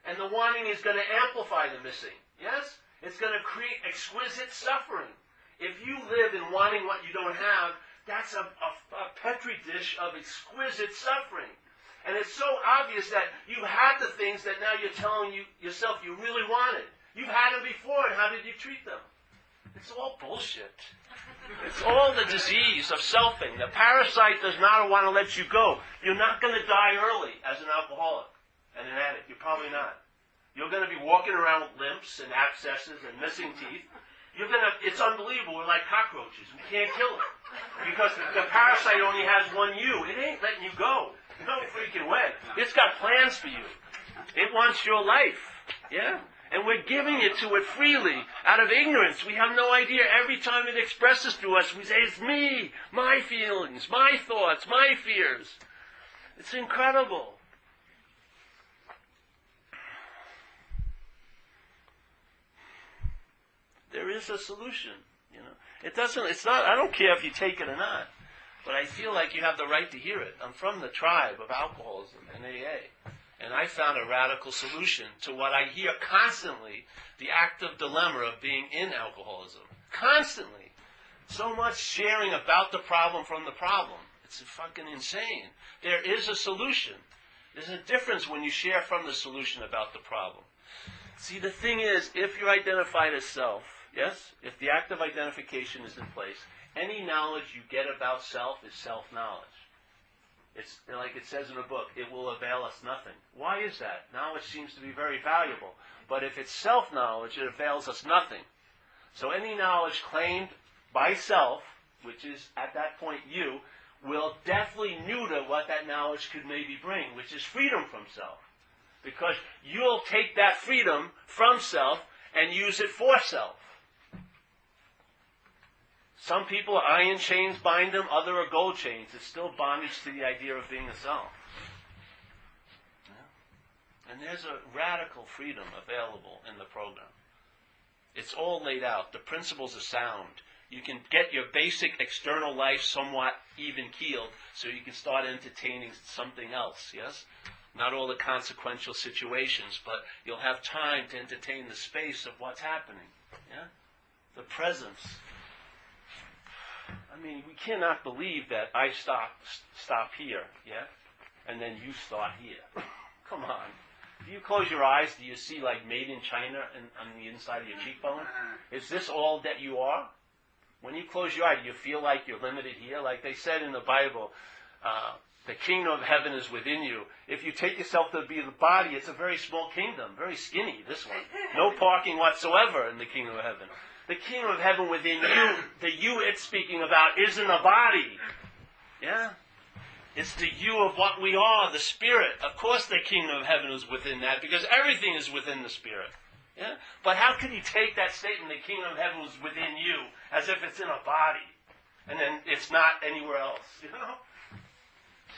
S1: And the wanting is going to amplify the missing. Yes? It's going to create exquisite suffering. If you live in wanting what you don't have, that's a petri dish of exquisite suffering. And it's so obvious that you had the things that now you're telling yourself you really wanted. You've had them before, and how did you treat them? It's all bullshit. It's all the disease of selfing. The parasite does not want to let you go. You're not going to die early as an alcoholic and an addict. You're probably not. You're going to be walking around with limps and abscesses and missing teeth. It's unbelievable. We're like cockroaches. We can't kill it. Because the parasite only has one you. It ain't letting you go. No freaking way. It's got plans for you. It wants your life. Yeah? And we're giving it to it freely, out of ignorance. We have no idea. Every time it expresses to us, we say, it's me, my feelings, my thoughts, my fears. It's incredible. There is a solution, you know. I don't care if you take it or not, but I feel like you have the right to hear it. I'm from the tribe of alcoholism and AA. And I found a radical solution to what I hear constantly, the active dilemma of being in alcoholism. Constantly. So much sharing about the problem from the problem. It's fucking insane. There is a solution. There's a difference when you share from the solution about the problem. See, the thing is, if you're identified as self, yes, if the active identification is in place, any knowledge you get about self is self-knowledge. It's like it says in the book, it will avail us nothing. Why is that? Knowledge seems to be very valuable. But if it's self-knowledge, it avails us nothing. So any knowledge claimed by self, which is at that point you, will definitely neuter what that knowledge could maybe bring, which is freedom from self. Because you'll take that freedom from self and use it for self. Some people, iron chains bind them, other are gold chains. It's still bondage to the idea of being a self. Yeah? And there's a radical freedom available in the program. It's all laid out. The principles are sound. You can get your basic external life somewhat even-keeled so you can start entertaining something else, yes? Not all the consequential situations, but you'll have time to entertain the space of what's happening, yeah? The presence. I mean, we cannot believe that I stop here, yeah? And then you start here. Come on. If you close your eyes, do you see like made in China on the inside of your cheekbone? Is this all that you are? When you close your eye, do you feel like you're limited here? Like they said in the Bible, the kingdom of heaven is within you. If you take yourself to be the body, it's a very small kingdom, very skinny, this one. No parking whatsoever in the kingdom of heaven. The kingdom of heaven within you, the you it's speaking about, isn't a body. Yeah? It's the you of what we are, the spirit. Of course the kingdom of heaven is within that, because everything is within the spirit. Yeah? But how could he take that statement, the kingdom of heaven was within you, as if it's in a body, and then it's not anywhere else, you know?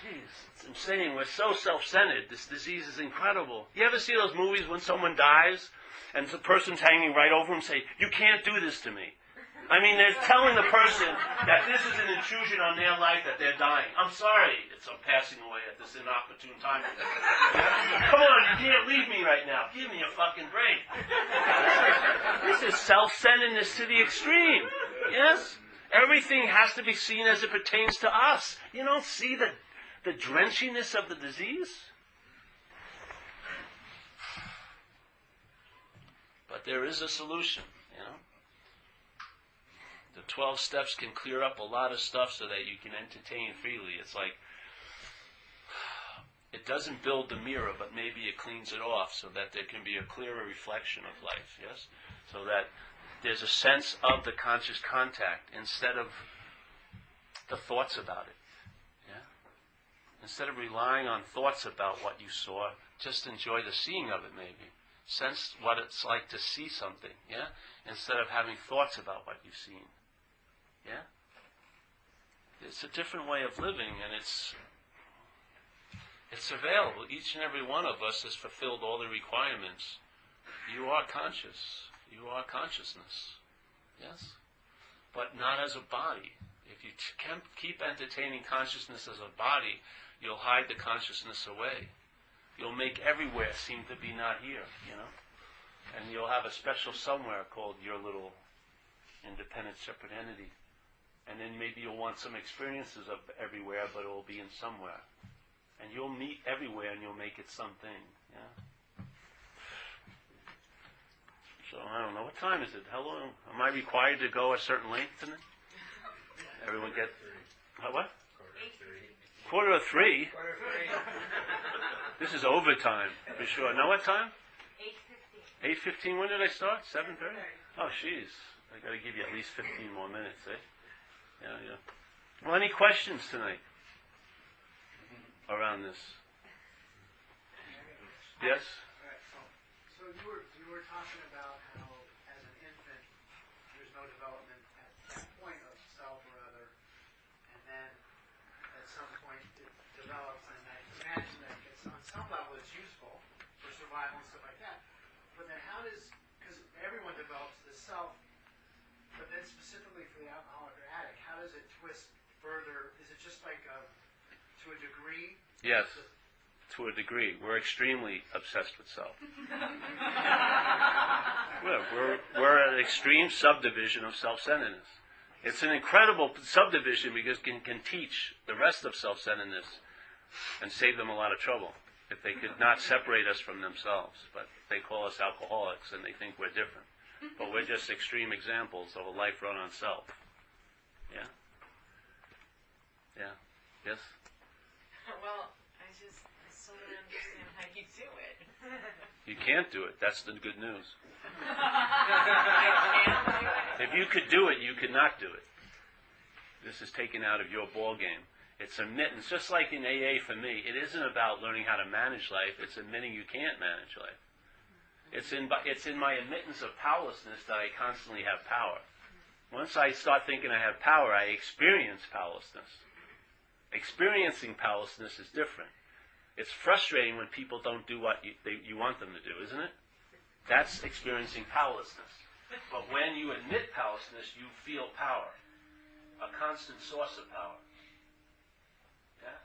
S1: Jeez, I'm saying we're so self-centered. This disease is incredible. You ever see those movies when someone dies, and the person's hanging right over him, say, you can't do this to me. I mean, they're telling the person that this is an intrusion on their life, that they're dying. I'm sorry, I'm passing away at this inopportune time. Come on, you can't leave me right now. Give me a fucking break. This is self-centeredness to the extreme. Yes? Everything has to be seen as it pertains to us. You don't see the drenchiness of the disease? But there is a solution, you know? The 12 steps can clear up a lot of stuff so that you can entertain freely. It's like, it doesn't build the mirror, but maybe it cleans it off so that there can be a clearer reflection of life, yes? So that there's a sense of the conscious contact instead of the thoughts about it, yeah? Instead of relying on thoughts about what you saw, just enjoy the seeing of it maybe. Sense what it's like to see something, yeah? Instead of having thoughts about what you've seen. Yeah? It's a different way of living, and it's available. Each and every one of us has fulfilled all the requirements. You are conscious. You are consciousness. Yes? But not as a body. If you can keep entertaining consciousness as a body, you'll hide the consciousness away. You'll make everywhere seem to be not here, you know? And you'll have a special somewhere called your little independent separate entity. And then maybe you'll want some experiences of everywhere, but it will be in somewhere. And you'll meet everywhere and you'll make it something, yeah? So, I don't know. What time is it? How long? Am I required to go a certain length tonight? Everyone get... What? 2:45. This is overtime, for sure. Now what time? 8:15. 8:15. When did I start? 7:30? Oh, jeez. I got to give you at least 15 more minutes, eh? Yeah. Well, any questions tonight around this? Yes?
S2: So you were talking about how, as an infant, there's no development at that point of self or other, and then at some point it develops, and I imagine that it's, on some level it's useful for survival and stuff like that. But then how does, because everyone develops the self, but then specifically for the alcoholic or addict, how does it twist further? Is it just like to a degree?
S1: Yes. To to a degree. We're extremely obsessed with self. We're an extreme subdivision of self-centeredness. It's an incredible subdivision because it can teach the rest of self-centeredness and save them a lot of trouble if they could not separate us from themselves. But they call us alcoholics and they think we're different. But we're just extreme examples of a life run on self. Yeah? Yeah. Yes?
S3: Well, I still don't understand how you do it.
S1: You can't do it. That's the good news.
S3: I can't do it.
S1: If you could do it, you could not do it. This is taken out of your ball game. It's admittance. Just like in AA for me, it isn't about learning how to manage life. It's admitting you can't manage life. It's in my admittance of powerlessness that I constantly have power. Once I start thinking I have power, I experience powerlessness. Experiencing powerlessness is different. It's frustrating when people don't do what you want them to do, isn't it? That's experiencing powerlessness. But when you admit powerlessness, you feel power. A constant source of power. Yeah?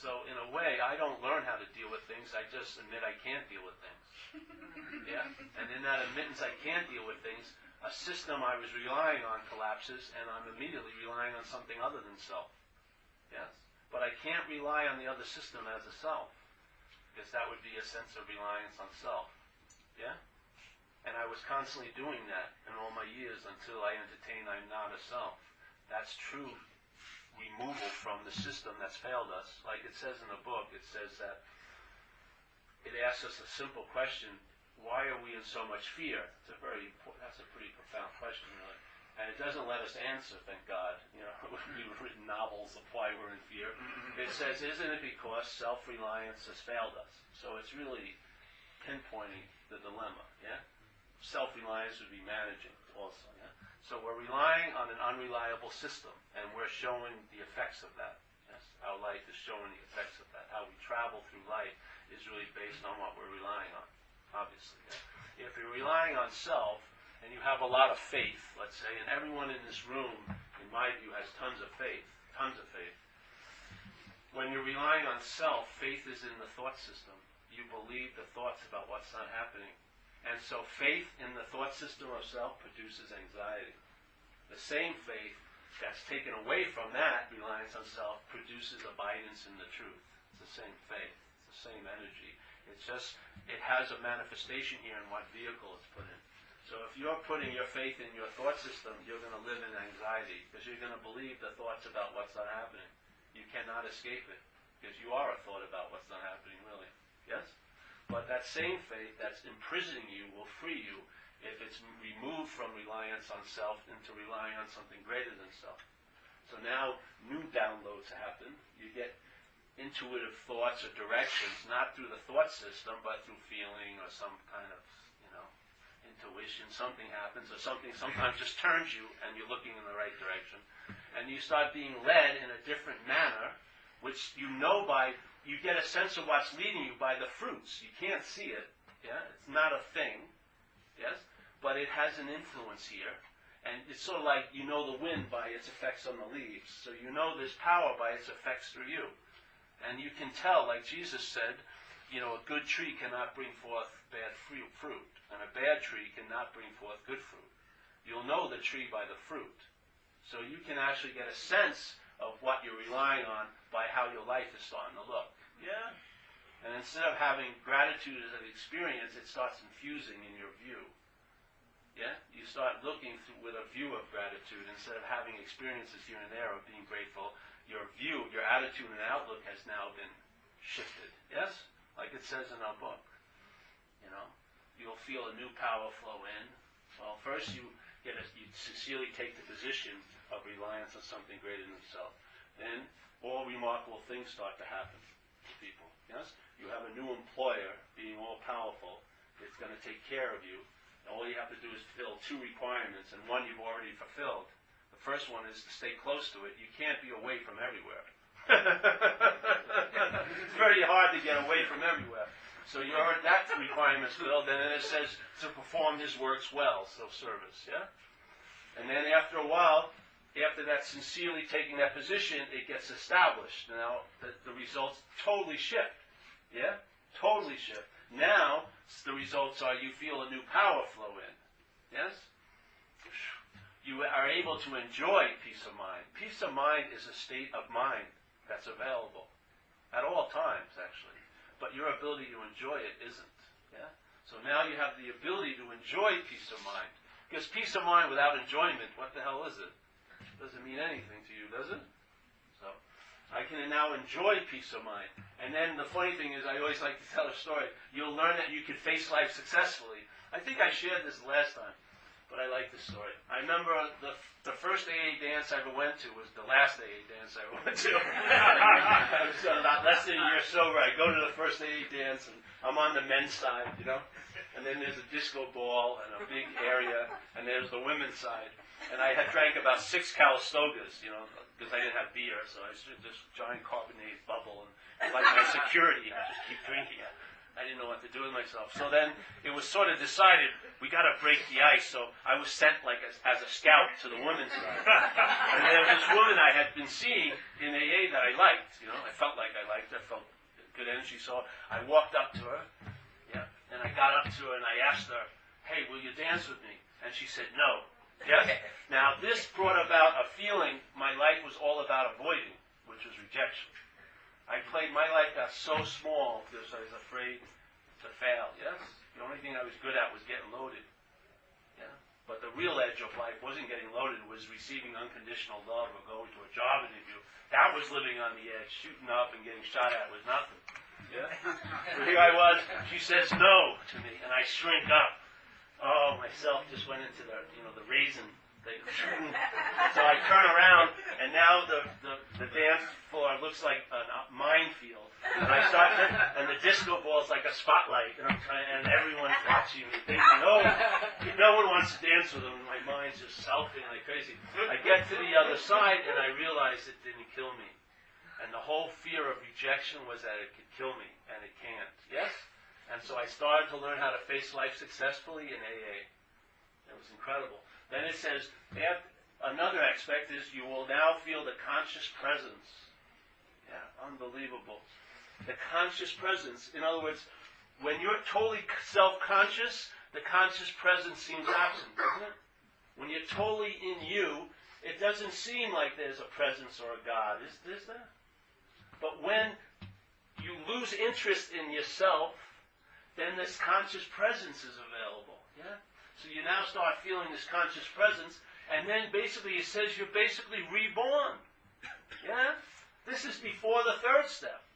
S1: So in a way, I don't learn how to deal with things. I just admit I can't deal with things. Yeah? And in that admittance I can't deal with things, a system I was relying on collapses, and I'm immediately relying on something other than self. Yes? But I can't rely on the other system as a self, because that would be a sense of reliance on self. Yeah? And I was constantly doing that in all my years until I entertained I'm not a self. That's true removal from the system that's failed us. Like it says in the book, it says that it asks us a simple question: why are we in so much fear? That's a pretty profound question, really. And it doesn't let us answer, thank God. We've written novels of why we're in fear. It says, isn't it because self-reliance has failed us? So it's really pinpointing the dilemma, yeah? Self-reliance would be managing also, yeah? So we're relying on an unreliable system, and we're showing the effects of that. Yes? Our life is showing the effects of that. How we travel through life is really based on what we're relying on, obviously. Yeah? If you're relying on self, and you have a lot of faith, let's say, and everyone in this room, in my view, has tons of faith. When you're relying on self, faith is in the thought system. You believe the thoughts about what's not happening. And so faith in the thought system of self produces anxiety. The same faith that's taken away from that reliance on self produces abidance in the truth. It's the same faith. It's the same energy. It's just, it has a manifestation here in what vehicle it's put in. So if you're putting your faith in your thought system, you're going to live in anxiety because you're going to believe the thoughts about what's not happening. You cannot escape it because you are a thought about what's not happening, really. Yes? But that same faith that's imprisoning you will free you if it's removed from reliance on self into relying on something greater than self. So now new downloads happen. You get intuitive thoughts or directions, not through the thought system, but through feeling or some kind of intuition. Something happens, or something sometimes just turns you and you're looking in the right direction. And you start being led in a different manner, which you get a sense of what's leading you by the fruits. You can't see it. Yeah? It's not a thing. Yes? But it has an influence here. And it's sort of like you know the wind by its effects on the leaves. So you know there's power by its effects through you. And you can tell, like Jesus said, a good tree cannot bring forth bad fruit, and a bad tree cannot bring forth good fruit. You'll know the tree by the fruit. So you can actually get a sense of what you're relying on by how your life is starting to look. Yeah? And instead of having gratitude as an experience, it starts infusing in your view. Yeah? You start looking with a view of gratitude instead of having experiences here and there of being grateful. Your view, your attitude and outlook has now been shifted. Yes? Like it says in our book. You'll feel a new power flow in. Well, first you sincerely take the position of reliance on something greater than self. Then all remarkable things start to happen to people. Yes? You have a new employer being all powerful. It's going to take care of you. All you have to do is fulfill two requirements, and one you've already fulfilled. The first one is to stay close to it. You can't be away from everywhere. It's very hard to get away from everywhere. So that requirement's filled, and then it says to perform his works well, so service, yeah? And then after a while, after that sincerely taking that position, it gets established. Now, the results totally shift. Yeah? Totally shift. Now, the results are you feel a new power flow in. Yes? You are able to enjoy peace of mind. Peace of mind is a state of mind that's available at all times, actually. But your ability to enjoy it isn't. Yeah? So now you have the ability to enjoy peace of mind. Because peace of mind without enjoyment, what the hell is it? Doesn't mean anything to you, does it? So, I can now enjoy peace of mind. And then the funny thing is, I always like to tell a story. You'll learn that you can face life successfully. I think I shared this last time, but I like this story. I remember the first AA dance I ever went to was the last AA dance I ever went to. I was about less than a year sober. I go to the first AA dance, and I'm on the men's side, you know? And then there's a disco ball and a big area, and there's the women's side. And I had drank about 6 Calistogas, you know, because I didn't have beer, so I just giant carbonated bubble, and like my security, I just keep drinking it. I didn't know what to do with myself. So then it was sort of decided, we got to break the ice. So I was sent like as a scout to the women's side. And there was this woman I had been seeing in AA that I liked, you know, I felt like I liked her, felt good energy. So I walked up to her, yeah, and I got up to her and I asked her, hey, will you dance with me? And she said, no. Yes? Now, this brought about a feeling my life was all about avoiding, which was rejection. I played my life as so small because I was afraid to fail, yes? The only thing I was good at was getting loaded. Yeah? But the real edge of life wasn't getting loaded, it was receiving unconditional love or going to a job interview. That was living on the edge. Shooting up and getting shot at was nothing. Yeah? So here I was, she says no to me, and I shrink up. Oh, myself just went into the raisin thing. So I turn around, and now the dance floor looks like a minefield. And I start, and the disco ball is like a spotlight, and everyone's watching me, thinking, no one wants to dance with them. And my mind's just selfing like crazy. I get to the other side, and I realize it didn't kill me. And the whole fear of rejection was that it could kill me, and it can't. Yes? And so I started to learn how to face life successfully in AA. It was incredible. Then it says, another aspect is you will now feel the conscious presence. Yeah, unbelievable. The conscious presence. In other words, when you're totally self-conscious, the conscious presence seems absent, doesn't it? When you're totally in you, it doesn't seem like there's a presence or a God, is there? But when you lose interest in yourself, then this conscious presence is available. Yeah? So you now start feeling this conscious presence, and then basically it says you're basically reborn. Yeah? This is before the third step.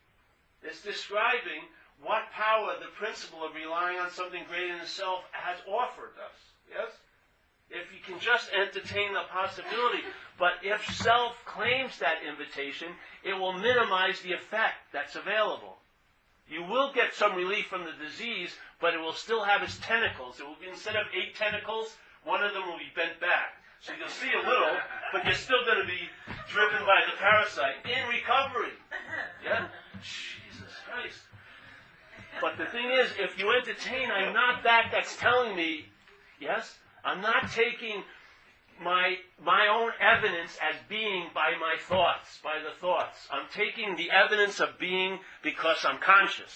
S1: It's describing what power the principle of relying on something greater than self has offered us. Yes? If you can just entertain the possibility, but if self claims that invitation, it will minimize the effect that's available. You will get some relief from the disease, but it will still have its tentacles. It will be, instead of 8 tentacles, one of them will be bent back. So you'll see a little, but you're still going to be driven by the parasite in recovery. Yeah? Jesus Christ. But the thing is, if you entertain, I'm not that's telling me, yes? I'm not taking my own evidence as being by my thoughts, by the thoughts. I'm taking the evidence of being because I'm conscious.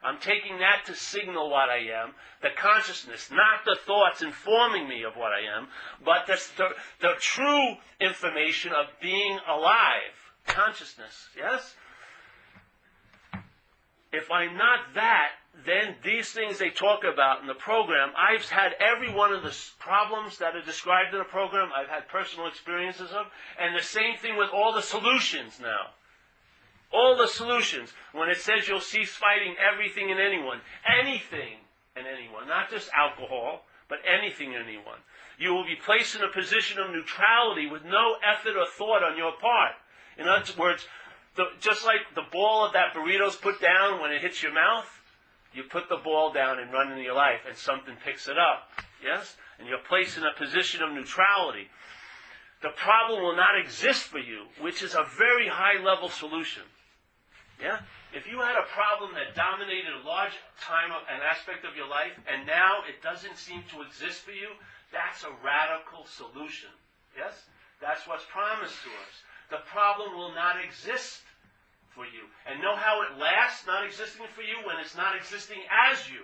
S1: I'm taking that to signal what I am, the consciousness, not the thoughts informing me of what I am, but the true information of being alive, consciousness, yes? If I'm not that, then these things they talk about in the program, I've had every one of the problems that are described in the program, I've had personal experiences of, and the same thing with all the solutions now. All the solutions. When it says you'll cease fighting everything and anyone, not just alcohol, but anything and anyone. You will be placed in a position of neutrality with no effort or thought on your part. In other words, just like the ball of that burrito's put down when it hits your mouth, you put the ball down and run into your life, and something picks it up. Yes? And you're placed in a position of neutrality. The problem will not exist for you, which is a very high-level solution. Yeah? If you had a problem that dominated a large time of an aspect of your life, and now it doesn't seem to exist for you, that's a radical solution. Yes? That's what's promised to us. The problem will not exist for you. And know how it lasts, not existing for you, when it's not existing as you.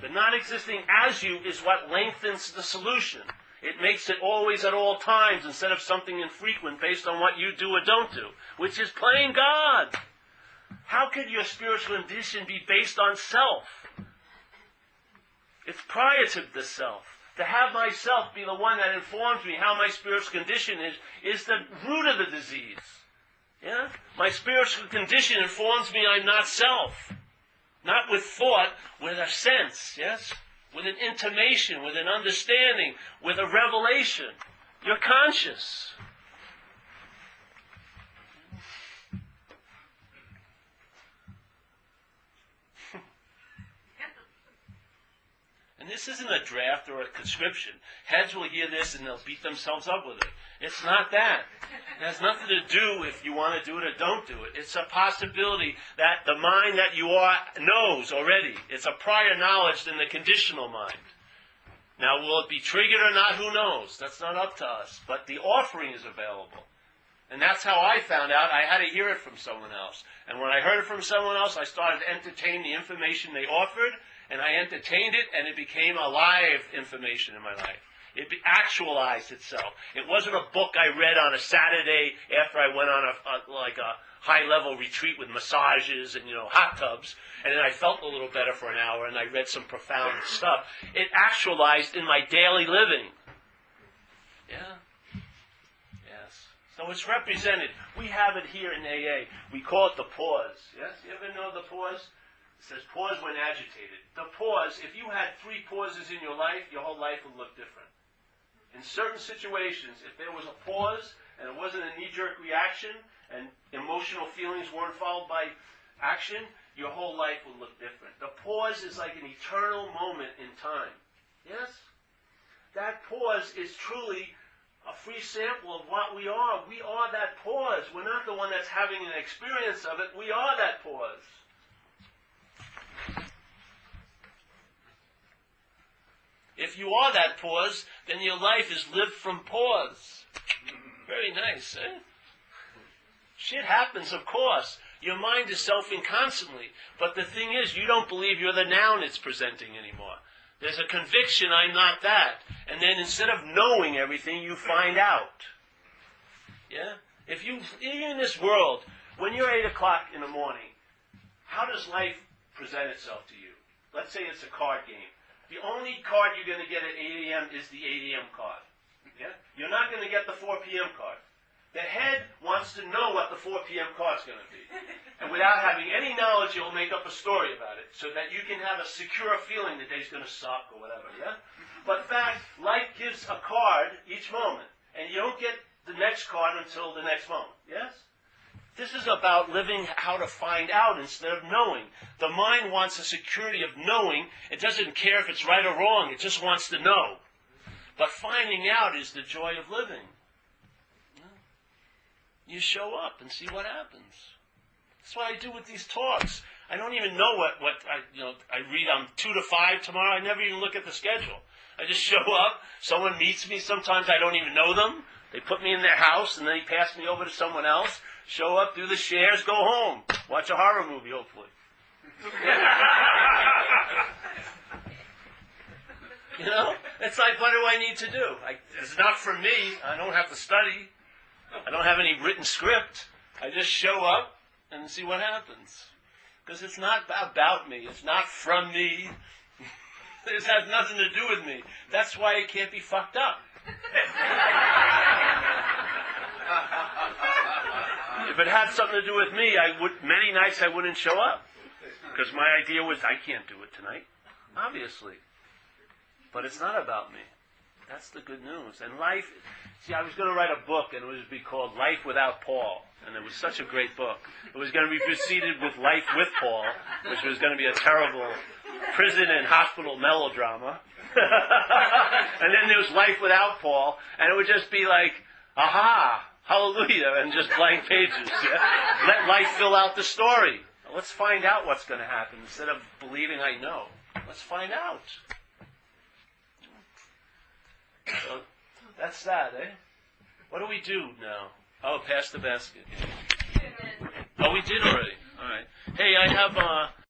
S1: The not existing as you is what lengthens the solution. It makes it always at all times instead of something infrequent based on what you do or don't do, which is playing God. How could your spiritual condition be based on self? It's prior to the self. To have myself be the one that informs me how my spiritual condition is the root of the disease. Yeah? My spiritual condition informs me I'm not self. Not with thought, with a sense, yes? With an intimation, with an understanding, with a revelation. You're conscious. And this isn't a draft or a conscription. Heads will hear this and they'll beat themselves up with it. It's not that. It has nothing to do if you want to do it or don't do it. It's a possibility that the mind that you are knows already. It's a prior knowledge than the conditional mind. Now, will it be triggered or not? Who knows? That's not up to us. But the offering is available. And that's how I found out. I had to hear it from someone else. And when I heard it from someone else, I started to entertain the information they offered. And I entertained it, and it became alive information in my life. It actualized itself. It wasn't a book I read on a Saturday after I went on a high-level retreat with massages and, hot tubs, and then I felt a little better for an hour, and I read some profound stuff. It actualized in my daily living. Yeah? Yes. So it's represented. We have it here in AA. We call it the pause. Yes? You ever know the pause? It says pause when agitated. The pause, if you had 3 pauses in your life, your whole life would look different. In certain situations, if there was a pause and it wasn't a knee-jerk reaction and emotional feelings weren't followed by action, your whole life would look different. The pause is like an eternal moment in time. Yes? That pause is truly a free sample of what we are. We are that pause. We're not the one that's having an experience of it. We are that pause. If you are that pause, then your life is lived from pause. Very nice, eh? Shit happens, of course. Your mind is selfing constantly. But the thing is, you don't believe you're the noun it's presenting anymore. There's a conviction, I'm not that. And then instead of knowing everything, you find out. Yeah? If you, in this world, when you're 8 o'clock in the morning, how does life present itself to you? Let's say it's a card game. The only card you're going to get at 8 a.m. is the 8 a.m. card. Yeah? You're not going to get the 4 p.m. card. The head wants to know what the 4 p.m. card's going to be. And without having any knowledge, you'll make up a story about it so that you can have a secure feeling the day's going to suck or whatever. Yeah? But in fact, life gives a card each moment. And you don't get the next card until the next moment. Yes? This is about living how to find out instead of knowing. The mind wants a security of knowing. It doesn't care if it's right or wrong. It just wants to know. But finding out is the joy of living. You show up and see what happens. That's what I do with these talks. I don't even know what I read on 2 to 5 tomorrow. I never even look at the schedule. I just show up. Someone meets me. Sometimes I don't even know them. They put me in their house and then they pass me over to someone else. Show up, do the shares, go home. Watch a horror movie, hopefully. It's like, what do I need to do? It's not for me. I don't have to study. I don't have any written script. I just show up and see what happens. Because it's not about me. It's not from me. This has nothing to do with me. That's why it can't be fucked up. If it had something to do with me, many nights I wouldn't show up. Because my idea was, I can't do it tonight. Obviously. But it's not about me. That's the good news. And life, I was going to write a book, and it would be called Life Without Paul. And it was such a great book. It was going to be preceded with Life with Paul, which was going to be a terrible prison and hospital melodrama. And then there was Life Without Paul, and it would just be like, aha, hallelujah, and just blank pages. Yeah? Let life fill out the story. Let's find out what's going to happen instead of believing I know. Let's find out. So, that's that, eh? What do we do now? Oh, pass the basket. Oh, we did already. All right. Hey, I have